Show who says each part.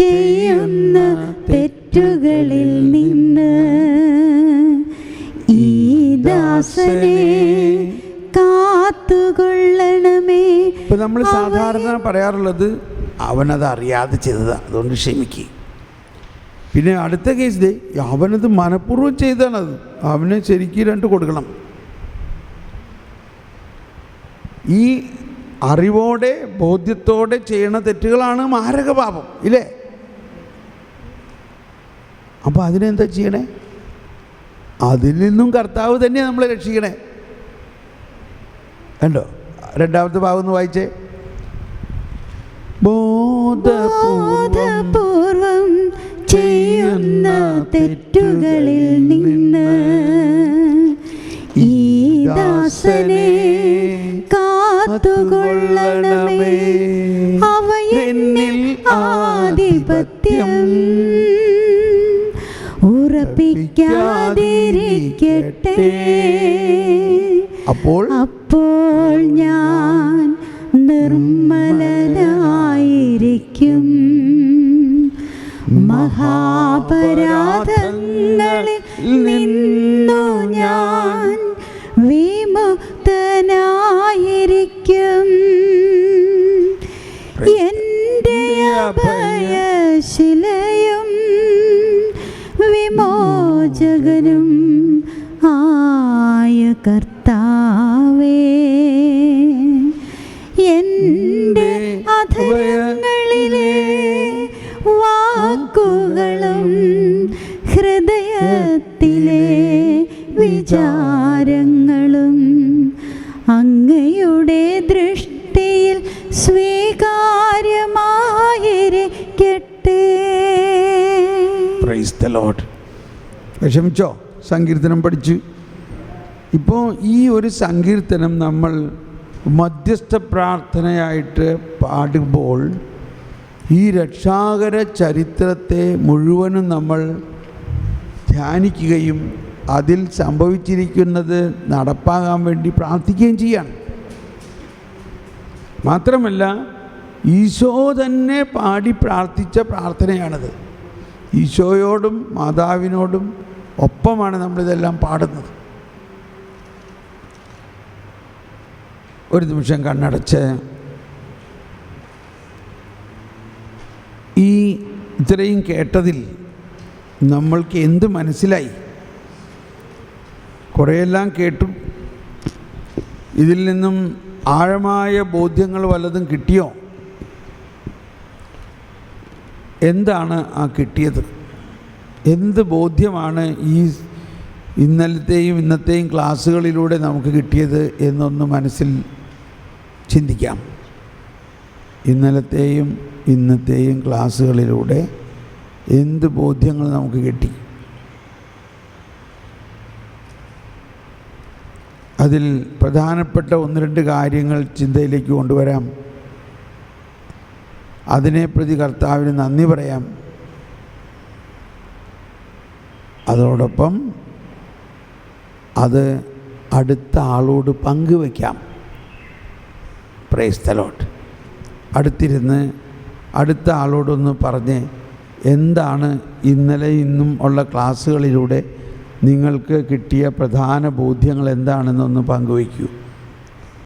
Speaker 1: ചെയ്യുന്ന തെറ്റുകളിൽ നിന്ന് ഈ ദാസനെ കാത്തുകൊള്ളണമേ.
Speaker 2: ഇപ്പം നമ്മൾ സാധാരണ പറയാറുള്ളത് അവനത് അറിയാതെ ചെയ്തതാണ്, അതുകൊണ്ട് ക്ഷമിക്കുക. പിന്നെ അടുത്ത കേസ് അവനത് മനഃപൂർവ്വം ചെയ്താണത്, അവന് ശരിക്കും 2 കൊടുക്കണം. ഈ അറിവോടെ ബോധ്യത്തോടെ ചെയ്യണ തെറ്റുകളാണ് മാരകപാപം, ഇല്ലേ? അപ്പോൾ അതിനെന്താ ചെയ്യണേ? അതിൽ നിന്നും കർത്താവ് തന്നെ നമ്മളെ രക്ഷിക്കണേ. കണ്ടോ? 2ാമത്തെ ഭാഗം ഒന്ന് വായിച്ചേ.
Speaker 1: ബോധപൂർവം ചെയ്യുന്ന തെറ്റുകളിൽ നിന്ന് ഈ ദാസനെ കാത്തുകൊള്ളണമേ. അവയെന്നിൽ ആധിപത്യം ഉറപ്പിക്കാതിരിക്കട്ടെ. അപ്പോൾ ഞാൻ നിർമ്മലനായിരിക്കും. മഹാപരാധങ്ങളിൽ നിന്നു ഞാൻ വിമുക്തനായിരിക്കും. എൻ്റെ അഭയശിലയും വിമോചകനും ആയ കർത്താവേ, എൻ്റെ അധരങ്ങളിലെ വാക്കുകളും ഹൃദയത്തിലെ വിചാരങ്ങളും അങ്ങയുടെ ദൃഷ്ടിയിൽ സ്വീകാര്യമായിരിക്കട്ടെ.
Speaker 2: Praise the lord. വിഷമിച്ചോ? സങ്കീർത്തനം പഠിച്ചു. ഇപ്പോൾ ഈ ഒരു സങ്കീർത്തനം നമ്മൾ മധ്യസ്ഥ പ്രാർത്ഥനയായിട്ട് പാടുമ്പോൾ ഈ രക്ഷാകര ചരിത്രത്തെ മുഴുവനും നമ്മൾ ധ്യാനിക്കുകയും അതിൽ സംഭവിച്ചിരിക്കുന്നത് നടപ്പാകാൻ വേണ്ടി പ്രാർത്ഥിക്കുകയും ചെയ്യാണ്. മാത്രമല്ല ഈശോ തന്നെ പാടി പ്രാർത്ഥിച്ച പ്രാർത്ഥനയാണത്. ഈശോയോടും മാതാവിനോടും ഒപ്പമാണ് നമ്മളിതെല്ലാം പാടുന്നത്. ഒരു നിമിഷം കണ്ണടച്ച് ഈ ഇത്രയും കേട്ടതിൽ നമ്മൾക്ക് എന്ത് മനസ്സിലായി? കുറേയെല്ലാം കേട്ടു. ഇതിൽ നിന്നും ആഴമായ ബോധ്യങ്ങൾ വല്ലതും കിട്ടിയോ? എന്താണ് ആ കിട്ടിയത്? എന്ത് ബോധ്യമാണ് ഈ ഇന്നലത്തെയും ഇന്നത്തെയും ക്ലാസ്സുകളിലൂടെ നമുക്ക് കിട്ടിയത് എന്നൊന്ന് മനസ്സിൽ ചിന്തിക്കാം. ഇന്നലത്തെയും ഇന്നത്തെയും ക്ലാസ്സുകളിലൂടെ എന്ത് ബോധ്യങ്ങൾ നമുക്ക് കിട്ടി? അതിൽ പ്രധാനപ്പെട്ട 1-2 കാര്യങ്ങൾ ചിന്തയിലേക്ക് കൊണ്ടുവരാം. അതിനെ പ്രതി കർത്താവിന് നന്ദി പറയാം. അതോടൊപ്പം അത് അടുത്ത ആളോട് പങ്കുവയ്ക്കാം. Price the Lord. അടുത്തിരുന്ന് അടുത്ത ആളോടൊന്ന് പറഞ്ഞ് എന്താണ് ഇന്നലെ ഇന്നും ഉള്ള ക്ലാസ്സുകളിലൂടെ നിങ്ങൾക്ക് കിട്ടിയ പ്രധാന ബോധ്യങ്ങൾ എന്താണെന്നൊന്ന് പങ്കുവയ്ക്കൂ.